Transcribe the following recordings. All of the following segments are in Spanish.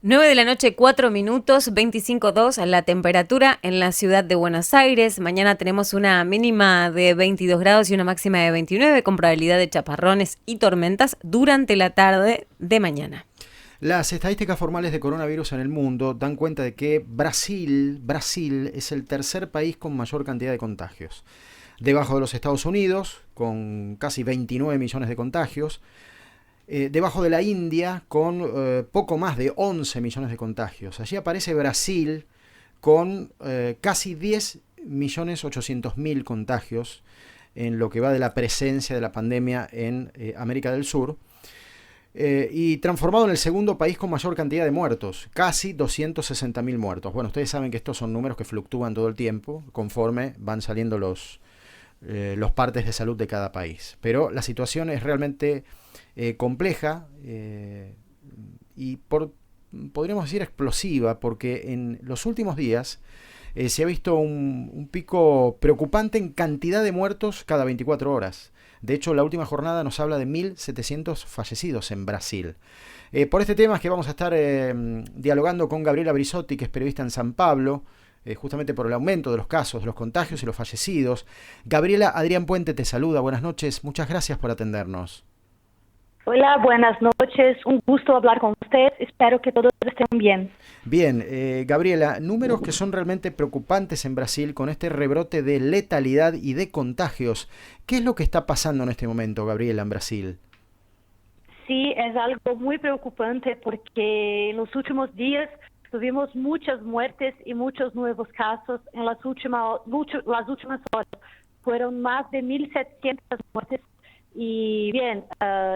9 de la noche, 4 minutos, 25,2 la temperatura en la ciudad de Buenos Aires. Mañana tenemos una mínima de 22 grados y una máxima de 29 con probabilidad de chaparrones y tormentas durante la tarde de mañana. Las estadísticas formales de coronavirus en el mundo dan cuenta de que Brasil es el tercer país con mayor cantidad de contagios. Debajo de los Estados Unidos, con casi 29 millones de contagios. Debajo de la India, con poco más de 11 millones de contagios. Allí aparece Brasil con casi 10.800.000 contagios en lo que va de la presencia de la pandemia en América del Sur. Y transformado en el segundo país con mayor cantidad de muertos, casi 260.000 muertos. Bueno, ustedes saben que estos son números que fluctúan todo el tiempo conforme van saliendo los partes de salud de cada país. Pero la situación es realmente compleja y podríamos decir explosiva, porque en los últimos días se ha visto un pico preocupante en cantidad de muertos cada 24 horas. De hecho, la última jornada nos habla de 1.700 fallecidos en Brasil. Por este tema es que vamos a estar dialogando con Gabriela Brizotti, que es periodista en San Pablo, justamente por el aumento de los casos, de los contagios y los fallecidos. Gabriela, Adrián Puente te saluda, buenas noches, muchas gracias por atendernos. Hola, buenas noches, un gusto hablar con usted, espero que todos estén bien. Bien, Gabriela, números que son realmente preocupantes en Brasil con este rebrote de letalidad y de contagios. ¿Qué es lo que está pasando en este momento, Gabriela, en Brasil? Sí, es algo muy preocupante porque en los últimos días tuvimos muchas muertes y muchos nuevos casos en las últimas horas. Fueron más de 1.700 muertes. Y bien,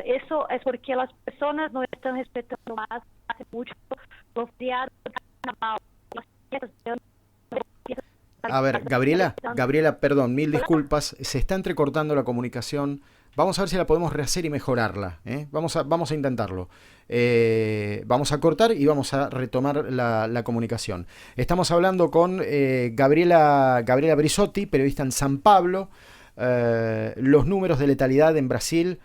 eso es porque las personas no están respetando más hace mucho los feriados de carnaval. A ver, Gabriela, perdón, mil disculpas, se está entrecortando la comunicación. Vamos a ver si la podemos rehacer y mejorarla, ¿eh? Vamos a intentarlo. Vamos a cortar y vamos a retomar la comunicación. Estamos hablando con Gabriela Brizotti, periodista en San Pablo. Los números de letalidad en Brasil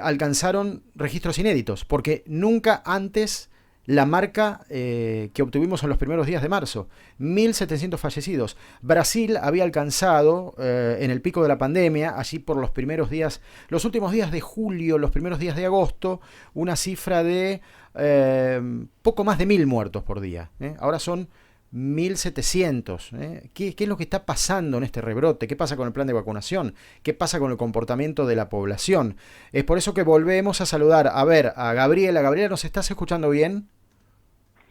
alcanzaron registros inéditos, porque nunca antes la marca que obtuvimos en los primeros días de marzo, 1.700 fallecidos. Brasil había alcanzado en el pico de la pandemia, allí por los primeros días, los últimos días de julio, los primeros días de agosto, una cifra de poco más de 1.000 muertos por día. Ahora son 1.700. ¿Qué es lo que está pasando en este rebrote? ¿Qué pasa con el plan de vacunación? ¿Qué pasa con el comportamiento de la población? Es por eso que volvemos a saludar a Gabriela. Gabriela, ¿nos estás escuchando bien?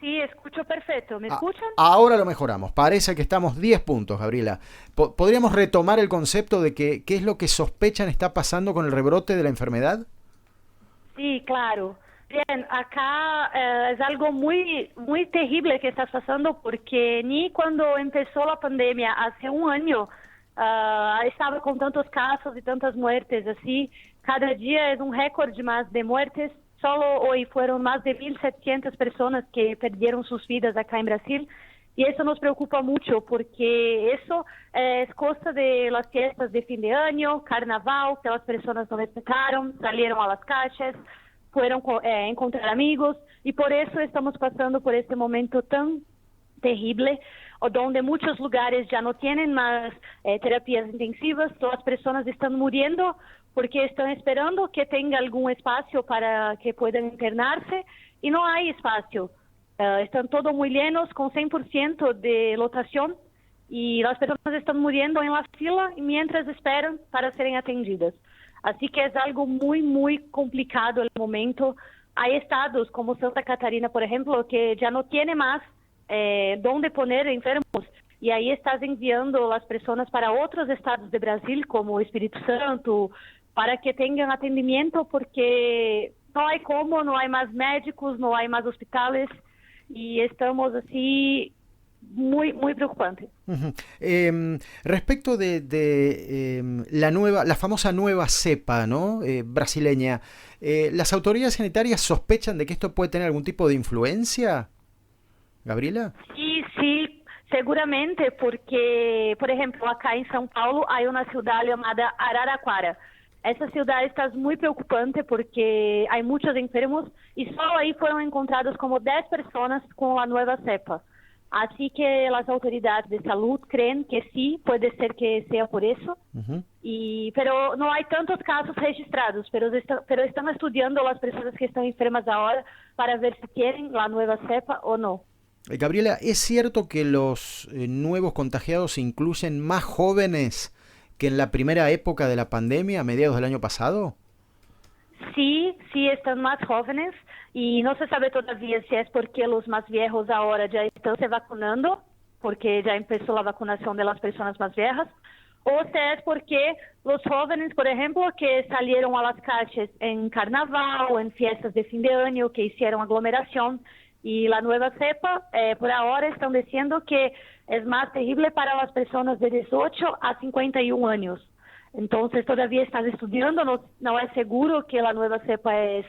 Sí, escucho perfecto. ¿Me escuchan? Ahora lo mejoramos. Parece que estamos 10 puntos, Gabriela. ¿Podríamos retomar el concepto de qué es lo que sospechan está pasando con el rebrote de la enfermedad? Sí, claro. Bien, acá es algo muy, muy terrible que está pasando porque ni cuando empezó la pandemia hace un año estaba con tantos casos y tantas muertes así. Cada día es un récord más de muertes. Solo hoy fueron más de 1.700 personas que perdieron sus vidas acá en Brasil. Y eso nos preocupa mucho porque eso es cosa de las fiestas de fin de año, carnaval, que las personas no respetaron, salieron a las calles, fueron encontrar amigos, y por eso estamos pasando por este momento tan terrible, donde muchos lugares ya no tienen más terapias intensivas, todas las personas están muriendo porque están esperando que tenga algún espacio para que puedan internarse, y no hay espacio. Están todos muy llenos, con 100% de lotación, y las personas están muriendo en la fila mientras esperan para serem atendidas. Así que es algo muy, muy complicado el momento. Hay estados como Santa Catarina, por ejemplo, que ya no tiene más dónde poner enfermos, y ahí estás enviando las personas para otros estados de Brasil, como Espíritu Santo, para que tengan atendimiento, porque no hay cómo, no hay más médicos, no hay más hospitales, y estamos así muy, muy preocupantes. Uh-huh. Respecto de la famosa nueva cepa, ¿no? Brasileña, ¿las autoridades sanitarias sospechan de que esto puede tener algún tipo de influencia, Gabriela? Sí, sí, seguramente, porque, por ejemplo, acá en São Paulo hay una ciudad llamada Araraquara, essa ciudad está muy preocupante porque hay muchos enfermos y solo ahí fueron encontrados como 10 personas con la nueva cepa. Así que las autoridades de salud creen que sí, puede ser que sea por eso. Pero no hay tantos casos registrados, pero están estudiando las personas que están enfermas ahora para ver si tienen la nueva cepa o no. Gabriela, ¿es cierto que los nuevos contagiados incluyen más jóvenes que en la primera época de la pandemia, a mediados del año pasado? Sí, están más jóvenes y no se sabe todavía si es porque los más viejos ahora ya están se vacunando, porque ya empezó la vacunación de las personas más viejas, o si es porque los jóvenes, por ejemplo, que salieron a las calles en carnaval o en fiestas de fin de año, que hicieron aglomeración, y la nueva cepa, por ahora están diciendo que es más terrible para las personas de 18 a 51 años. Entonces todavía están estudiando, no es seguro que la nueva cepa es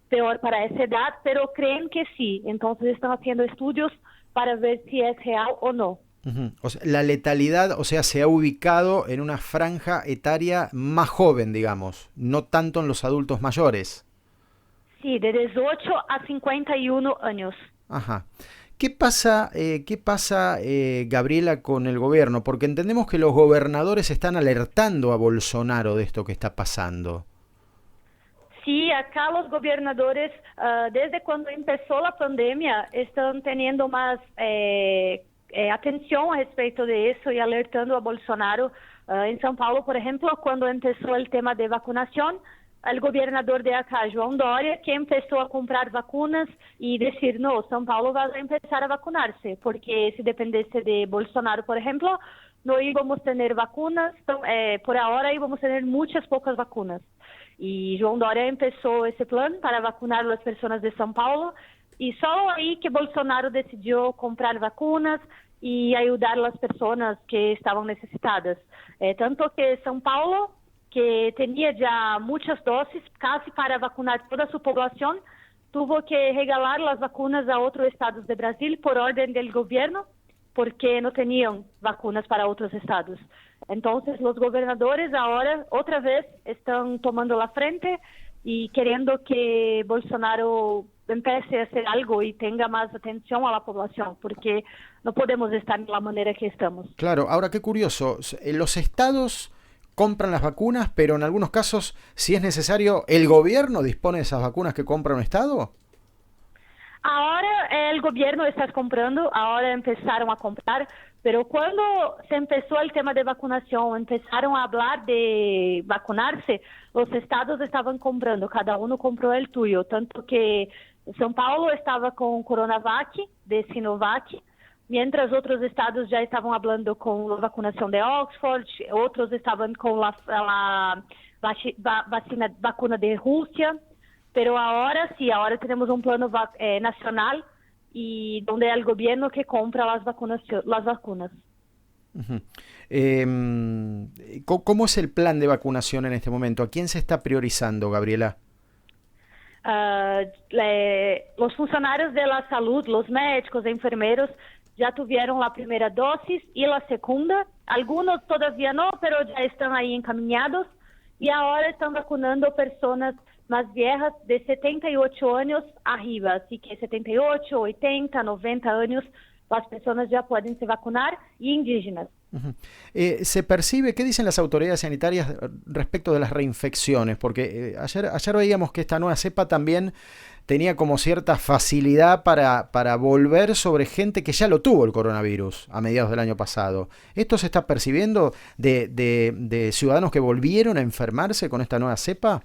peor para esa edad, pero creen que sí. Entonces están haciendo estudios para ver si es real o no. O sea, la letalidad, o sea, se ha ubicado en una franja etaria más joven, digamos, no tanto en los adultos mayores. Sí, de 18 a 51 años. Ajá. ¿Qué pasa, Gabriela, con el gobierno? Porque entendemos que los gobernadores están alertando a Bolsonaro de esto que está pasando. Sí, acá los gobernadores, desde cuando empezó la pandemia, están teniendo más atención a respecto de eso y alertando a Bolsonaro. En São Paulo, por ejemplo, cuando empezó el tema de vacunación, el gobernador de acá, João Dória, que empezó a comprar vacunas y decir, no, São Paulo va a empezar a vacunarse, porque si dependiese de Bolsonaro, por ejemplo, no íbamos a tener vacunas, por ahora íbamos a tener muchas pocas vacunas. Y João Dória empezó ese plan para vacunar a las personas de São Paulo, y solo ahí que Bolsonaro decidió comprar vacunas y ayudar a las personas que estaban necesitadas. Tanto que São Paulo, que tenía ya muchas dosis, casi para vacunar toda su población, tuvo que regalar las vacunas a otros estados de Brasil por orden del gobierno, porque no tenían vacunas para otros estados. Entonces los gobernadores ahora otra vez están tomando la frente y queriendo que Bolsonaro empiece a hacer algo y tenga más atención a la población, porque no podemos estar de la manera que estamos. Claro, ahora qué curioso, los estados compran las vacunas, pero en algunos casos, si es necesario, ¿el gobierno dispone de esas vacunas que compra un estado? Ahora el gobierno está comprando, ahora empezaron a comprar, pero cuando se empezó el tema de vacunación, empezaron a hablar de vacunarse, los estados estaban comprando, cada uno compró el tuyo, tanto que São Paulo estaba con Coronavac, de Sinovac, mientras otros estados ya estaban hablando con la vacunación de Oxford, otros estaban con la vacuna de Rusia, pero ahora sí, ahora tenemos un plano nacional y donde el gobierno que compra las vacunas. Uh-huh. ¿Cómo es el plan de vacunación en este momento? ¿A quién se está priorizando, Gabriela? Los funcionarios de la salud, los médicos, enfermeros, ya tuvieron la primera dosis y la segunda. Algunos todavía no, pero ya están ahí encaminados. Y ahora están vacunando personas más viejas de 78 años arriba. Así que 78, 80, 90 años, las personas ya pueden se vacunar, y indígenas. Uh-huh. ¿Se percibe, qué dicen las autoridades sanitarias respecto de las reinfecciones? Porque ayer veíamos que esta nueva cepa también tenía como cierta facilidad para volver sobre gente que ya lo tuvo el coronavirus a mediados del año pasado. ¿Esto se está percibiendo de ciudadanos que volvieron a enfermarse con esta nueva cepa?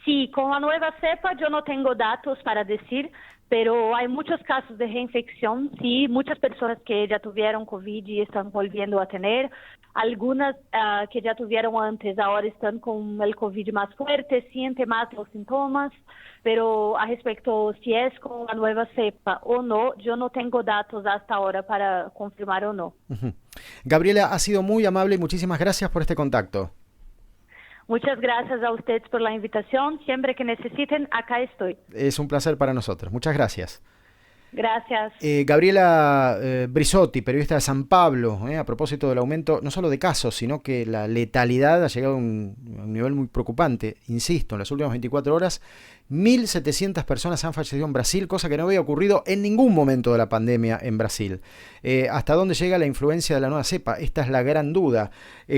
Sí, con la nueva cepa yo no tengo datos para decir, pero hay muchos casos de reinfección, sí, muchas personas que ya tuvieron COVID y están volviendo a tener, algunas que ya tuvieron antes ahora están con el COVID más fuerte, sienten más los síntomas, pero a respecto si es con la nueva cepa o no, yo no tengo datos hasta ahora para confirmar o no. Uh-huh. Gabriela, ha sido muy amable y muchísimas gracias por este contacto. Muchas gracias a ustedes por la invitación. Siempre que necesiten, acá estoy. Es un placer para nosotros. Muchas gracias. Gracias. Gabriela Brisotti, periodista de San Pablo, a propósito del aumento no solo de casos, sino que la letalidad ha llegado a un nivel muy preocupante. Insisto, en las últimas 24 horas, 1.700 personas han fallecido en Brasil, cosa que no había ocurrido en ningún momento de la pandemia en Brasil. ¿Hasta dónde llega la influencia de la nueva cepa? Esta es la gran duda.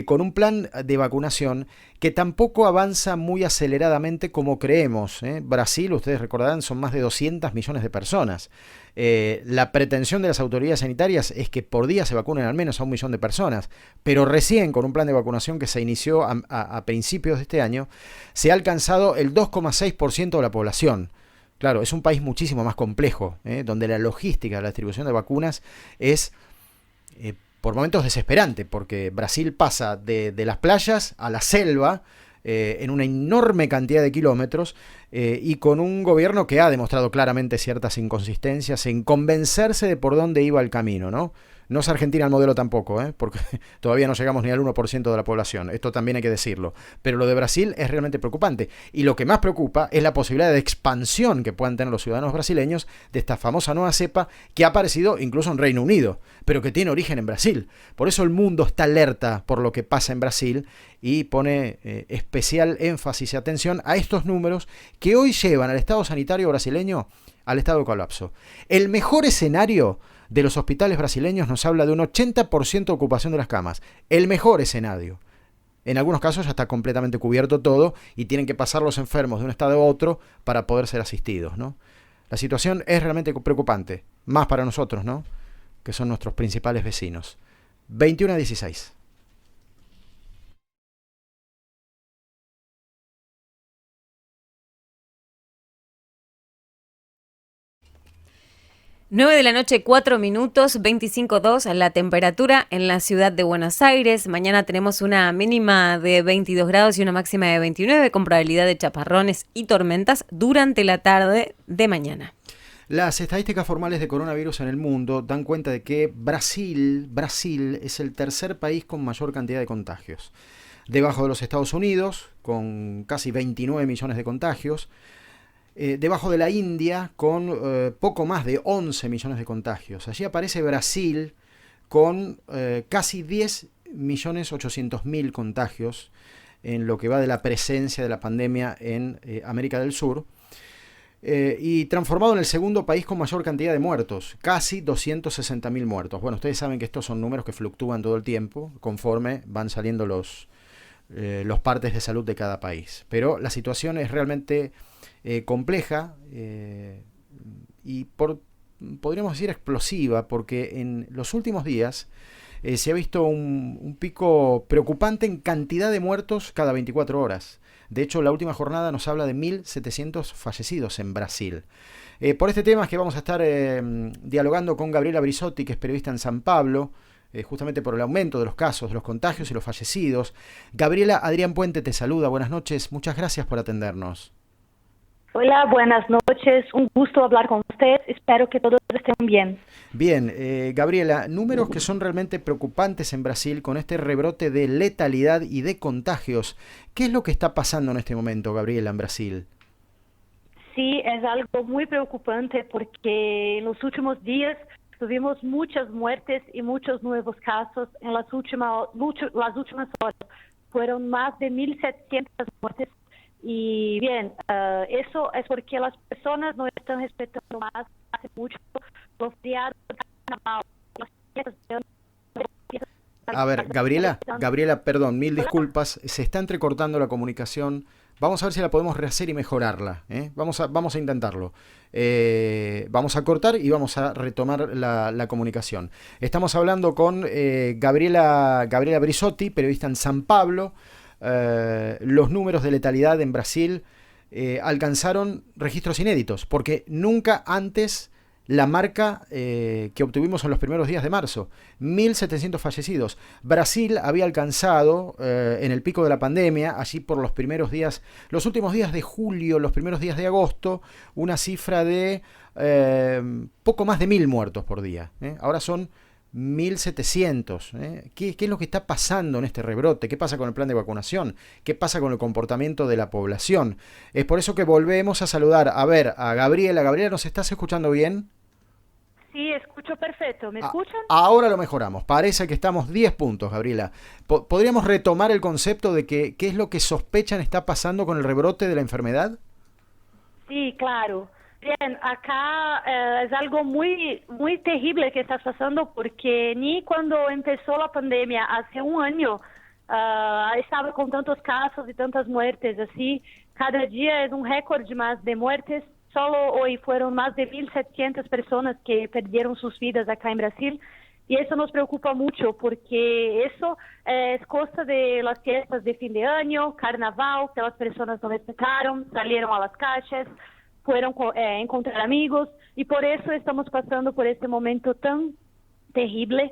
Con un plan de vacunación que tampoco avanza muy aceleradamente como creemos. Brasil, ustedes recordarán, son más de 200 millones de personas. La pretensión de las autoridades sanitarias es que por día se vacunen al menos a 1 millón de personas, pero recién con un plan de vacunación que se inició a principios de este año, se ha alcanzado el 2,6% de la población. Claro, es un país muchísimo más complejo, donde la logística de la distribución de vacunas es por momentos desesperante, porque Brasil pasa de las playas a la selva, en una enorme cantidad de kilómetros, y con un gobierno que ha demostrado claramente ciertas inconsistencias en convencerse de por dónde iba el camino, ¿no? No es Argentina el modelo tampoco, porque todavía no llegamos ni al 1% de la población. Esto también hay que decirlo. Pero lo de Brasil es realmente preocupante. Y lo que más preocupa es la posibilidad de expansión que puedan tener los ciudadanos brasileños de esta famosa nueva cepa que ha aparecido incluso en Reino Unido, pero que tiene origen en Brasil. Por eso el mundo está alerta por lo que pasa en Brasil y pone especial énfasis y atención a estos números que hoy llevan al estado sanitario brasileño al estado de colapso. El mejor escenario de los hospitales brasileños nos habla de un 80% de ocupación de las camas. El mejor escenario. En algunos casos ya está completamente cubierto todo y tienen que pasar los enfermos de un estado a otro para poder ser asistidos, ¿no? La situación es realmente preocupante, más para nosotros, ¿no?, que son nuestros principales vecinos. 21:16. Nueve de la noche, 4 minutos, 25:02 la temperatura en la ciudad de Buenos Aires. Mañana tenemos una mínima de 22 grados y una máxima de 29, con probabilidad de chaparrones y tormentas durante la tarde de mañana. Las estadísticas formales de coronavirus en el mundo dan cuenta de que Brasil es el tercer país con mayor cantidad de contagios. Debajo de los Estados Unidos, con casi 29 millones de contagios. Debajo de la India, con poco más de 11 millones de contagios. Allí aparece Brasil con casi 10.800.000 contagios en lo que va de la presencia de la pandemia en América del Sur. Y transformado en el segundo país con mayor cantidad de muertos, casi 260.000 muertos. Bueno, ustedes saben que estos son números que fluctúan todo el tiempo conforme van saliendo los partes de salud de cada país. Pero la situación es realmente compleja y podríamos decir explosiva, porque en los últimos días se ha visto un pico preocupante en cantidad de muertos cada 24 horas. De hecho, la última jornada nos habla de 1.700 fallecidos en Brasil. Por este tema es que vamos a estar dialogando con Gabriela Brisotti, que es periodista en San Pablo, justamente por el aumento de los casos, de los contagios y los fallecidos. Gabriela, Adrián Puente te saluda, buenas noches, muchas gracias por atendernos. Hola, buenas noches, un gusto hablar con usted, espero que todos estén bien. Bien, Gabriela, números que son realmente preocupantes en Brasil con este rebrote de letalidad y de contagios. ¿Qué es lo que está pasando en este momento, Gabriela, en Brasil? Sí, es algo muy preocupante porque en los últimos días tuvimos muchas muertes y muchos nuevos casos en las últimas horas. Fueron más de 1.700 muertes. Y bien, eso es porque las personas no están respetando más hace mucho los feriados de carnaval. A ver, Gabriela, perdón, mil disculpas, se está entrecortando la comunicación. Vamos a ver si la podemos rehacer y mejorarla, ¿eh? Vamos a intentarlo. Vamos a cortar y vamos a retomar la comunicación. Estamos hablando con Gabriela Brisotti, periodista en San Pablo. Los números de letalidad en Brasil alcanzaron registros inéditos, porque nunca antes la marca que obtuvimos en los primeros días de marzo, 1.700 fallecidos. Brasil había alcanzado en el pico de la pandemia, allí por los últimos días de julio, los primeros días de agosto, una cifra de poco más de 1.000 muertos por día. Ahora son 1.700. ¿Qué es lo que está pasando en este rebrote? ¿Qué pasa con el plan de vacunación? ¿Qué pasa con el comportamiento de la población? Es por eso que volvemos a saludar a Gabriela. Gabriela, ¿nos estás escuchando bien? sí, escucho perfecto. ¿Me escuchan? Ahora lo mejoramos. Parece que estamos 10 puntos, Gabriela. ¿Podríamos retomar el concepto de qué es lo que sospechan está pasando con el rebrote de la enfermedad? Sí, claro. Bien, acá es algo muy, muy terrible que está pasando porque ni cuando empezó la pandemia hace un año estaba con tantos casos y tantas muertes así. Cada día es un récord más de muertes. Solo hoy fueron más de 1.700 personas que perdieron sus vidas acá en Brasil. Y eso nos preocupa mucho porque eso es cosa de las fiestas de fin de año, carnaval, que las personas no respetaron, salieron a las calles, fueron encontrar amigos y por eso estamos pasando por este momento tan terrible,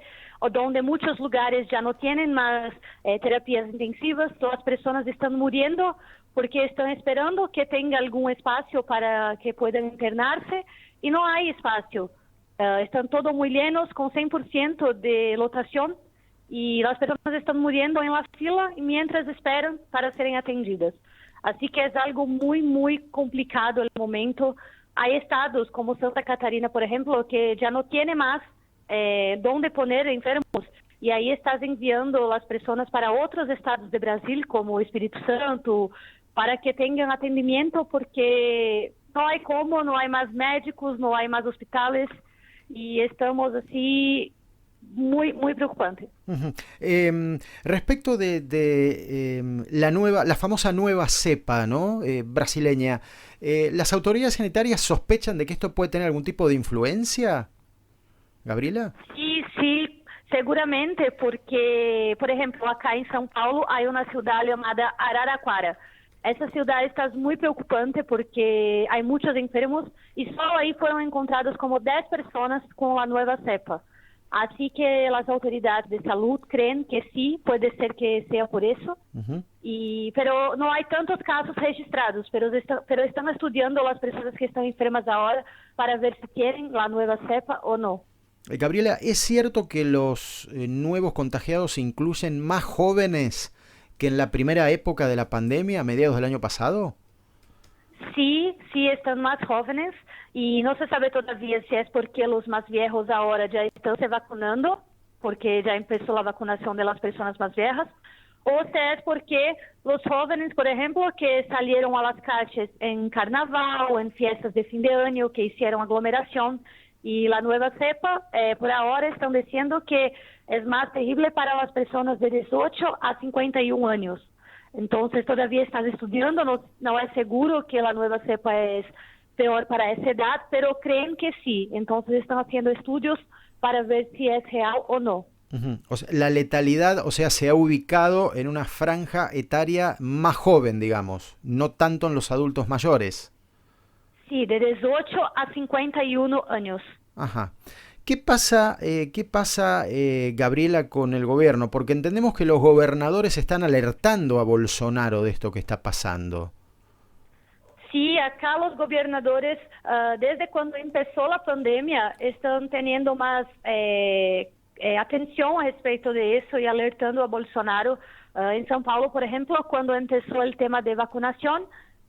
donde muchos lugares ya no tienen más terapias intensivas, las personas están muriendo porque están esperando que tenga algún espacio para que puedan internarse y no hay espacio. Están todos muy llenos, con 100% de lotación y las personas están muriendo en la fila mientras esperan para serem atendidas. Así que es algo muy, muy complicado el momento. Hay estados como Santa Catarina, por ejemplo, que ya no tiene más dónde poner enfermos y ahí estás enviando las personas para otros estados de Brasil, como Espírito Santo, para que tengan atendimiento porque no hay cómo, no hay más médicos, no hay más hospitales y estamos así muy, muy preocupantes. Uh-huh. Respecto de la famosa nueva cepa, ¿no? Brasileña, ¿las autoridades sanitarias sospechan de que esto puede tener algún tipo de influencia, Gabriela? Sí, sí, seguramente, porque, por ejemplo, acá en São Paulo hay una ciudad llamada Araraquara. Essa ciudad está muy preocupante porque hay muchos enfermos y solo ahí fueron encontrados como 10 personas con la nueva cepa. Así que las autoridades de salud creen que sí, puede ser que sea por eso, Uh-huh. pero no hay tantos casos registrados, pero están estudiando las personas que están enfermas ahora para ver si tienen la nueva cepa o no. Gabriela, ¿es cierto que los nuevos contagiados incluyen más jóvenes que en la primera época de la pandemia, a mediados del año pasado? Sí, sí, están más jóvenes y no se sabe todavía si es porque los más viejos ahora ya están se vacunando, porque ya empezó la vacunación de las personas más viejas, o si es porque los jóvenes, por ejemplo, que salieron a las calles en carnaval o en fiestas de fin de año, que hicieron aglomeración, y la nueva cepa, por ahora están diciendo que es más terrible para las personas de 18 a 51 años. Entonces todavía están estudiando, no es seguro que la nueva cepa es peor para esa edad, pero creen que sí. Entonces están haciendo estudios para ver si es real o no. Uh-huh. O sea, la letalidad, o sea, se ha ubicado en una franja etaria más joven, digamos, no tanto en los adultos mayores. Sí, de 18 a 51 años. Ajá. ¿Qué pasa, Gabriela, con el gobierno? Porque entendemos que los gobernadores están alertando a Bolsonaro de esto que está pasando. Sí, acá los gobernadores, desde cuando empezó la pandemia, están teniendo más atención a respecto de eso y alertando a Bolsonaro. En São Paulo, por ejemplo, cuando empezó el tema de vacunación,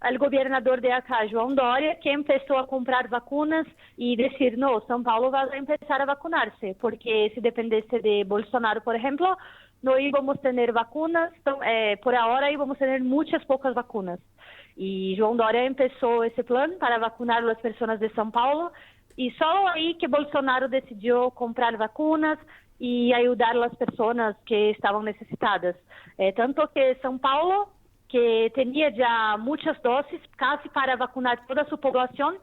el gobernador de acá, João Dória, que empezó a comprar vacunas y decir, no, São Paulo va a empezar a vacunarse, porque si dependiese de Bolsonaro, por ejemplo, no íbamos a tener vacunas, por ahora íbamos a tener muchas pocas vacunas. Y João Dória empezó ese plan para vacunar a las personas de São Paulo, y solo ahí que Bolsonaro decidió comprar vacunas y ayudar a las personas que estaban necesitadas. Tanto que São Paulo, que tenía ya muchas dosis, casi para vacunar toda su población,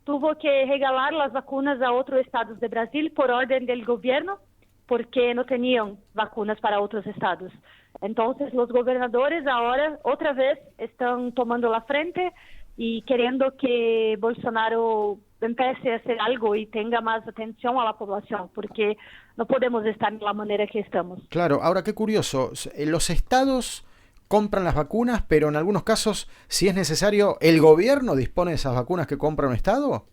tuvo que regalar las vacunas a otros estados de Brasil por orden del gobierno, porque no tenían vacunas para otros estados. Entonces los gobernadores ahora otra vez están tomando la frente y queriendo que Bolsonaro empiece a hacer algo y tenga más atención a la población, porque no podemos estar de la manera que estamos. Claro, ahora qué curioso, los estados compran las vacunas, pero en algunos casos, si es necesario, ¿el gobierno dispone de esas vacunas que compra un estado?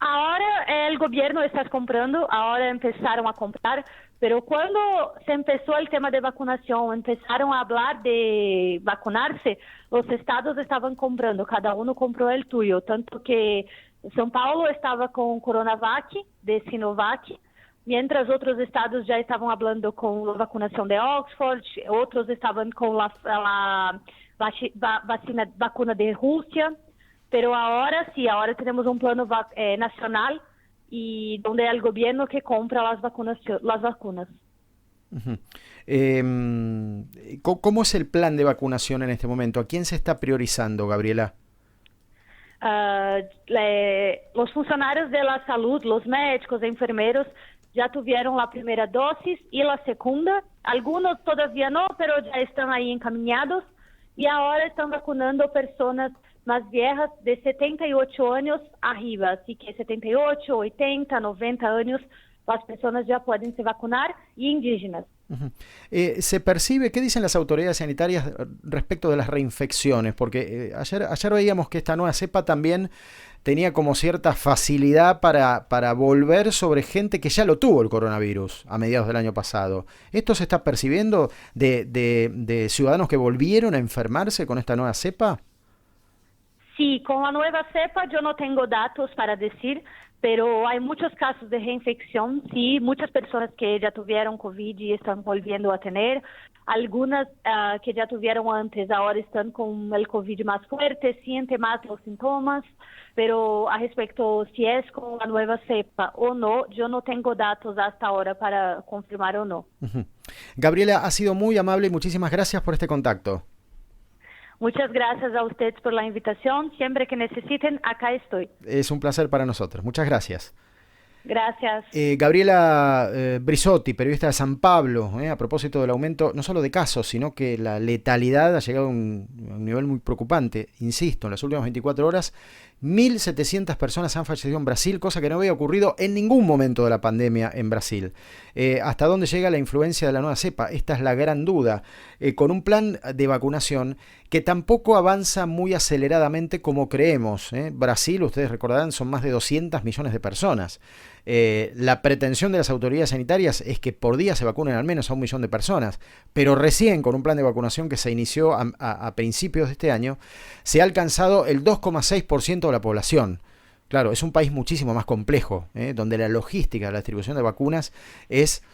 Ahora el gobierno está comprando, ahora empezaron a comprar, pero cuando se empezó el tema de vacunación, empezaron a hablar de vacunarse, los estados estaban comprando, cada uno compró el tuyo, tanto que São Paulo estava com Coronavac, de Sinovac, mientras outros estados já estavam falando com a vacunação de Oxford, outros estavam com a vacuna de Rússia, pero ahora sí, ahora tenemos un plano nacional y donde es el gobierno que compra las vacunas. Uh-huh. ¿Cómo es el plan de vacunación en este momento? ¿A quién se está priorizando, Gabriela? Los funcionarios de la salud, los médicos, enfermeros, ya tuvieron la primera dosis y la segunda. Algunos todavía no, pero ya están ahí encaminados. Y ahora están vacunando personas más viejas de 78 años arriba. Así que 78, 80, 90 años, las personas ya pueden se vacunar, y indígenas. Uh-huh. ¿Se percibe, qué dicen las autoridades sanitarias respecto de las reinfecciones? Porque ayer veíamos que esta nueva cepa también tenía como cierta facilidad para volver sobre gente que ya lo tuvo el coronavirus a mediados del año pasado. ¿Esto se está percibiendo de ciudadanos que volvieron a enfermarse con esta nueva cepa? Sí, con la nueva cepa yo no tengo datos para decir, pero hay muchos casos de reinfección, sí, muchas personas que ya tuvieron COVID y están volviendo a tener, algunas que ya tuvieron antes ahora están con el COVID más fuerte, sienten más los síntomas, pero a respecto si es con la nueva cepa o no, yo no tengo datos hasta ahora para confirmar o no. Uh-huh. Gabriela, ha sido muy amable y muchísimas gracias por este contacto. Muchas gracias a ustedes por la invitación. Siempre que necesiten, acá estoy. Es un placer para nosotros. Muchas gracias. Gracias. Gabriela Brizotti, periodista de San Pablo, a propósito del aumento no solo de casos, sino que la letalidad ha llegado a un nivel muy preocupante. Insisto, en las últimas 24 horas, 1.700 personas han fallecido en Brasil, cosa que no había ocurrido en ningún momento de la pandemia en Brasil. ¿Hasta dónde llega la influencia de la nueva cepa? Esta es la gran duda. Con un plan de vacunación que tampoco avanza muy aceleradamente como creemos. Brasil, ustedes recordarán, son más de 200 millones de personas. La pretensión de las autoridades sanitarias es que por día se vacunen al menos a 1 millón de personas, pero recién con un plan de vacunación que se inició a principios de este año, se ha alcanzado el 2,6% de la población. Claro, es un país muchísimo más complejo, donde la logística de la distribución de vacunas es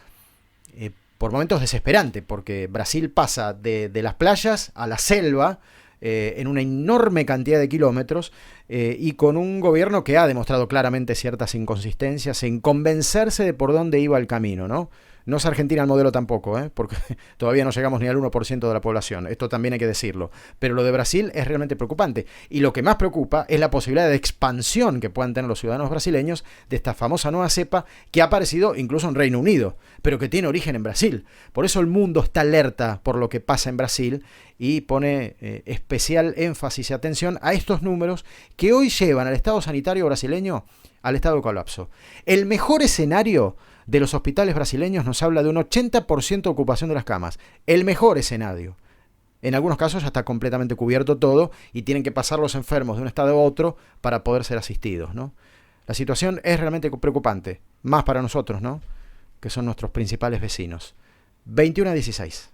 por momentos desesperante, porque Brasil pasa de las playas a la selva, en una enorme cantidad de kilómetros, y con un gobierno que ha demostrado claramente ciertas inconsistencias en convencerse de por dónde iba el camino, ¿no? No es Argentina el modelo tampoco, porque todavía no llegamos ni al 1% de la población, esto también hay que decirlo. Pero lo de Brasil es realmente preocupante. Y lo que más preocupa es la posibilidad de expansión que puedan tener los ciudadanos brasileños de esta famosa nueva cepa que ha aparecido incluso en Reino Unido, pero que tiene origen en Brasil. Por eso el mundo está alerta por lo que pasa en Brasil y pone especial énfasis y atención a estos números que hoy llevan al estado sanitario brasileño al estado de colapso. El mejor escenario de los hospitales brasileños nos habla de un 80% de ocupación de las camas. El mejor escenario. En algunos casos ya está completamente cubierto todo y tienen que pasar los enfermos de un estado a otro para poder ser asistidos, ¿no? La situación es realmente preocupante, más para nosotros, ¿no?, que son nuestros principales vecinos. 21:16.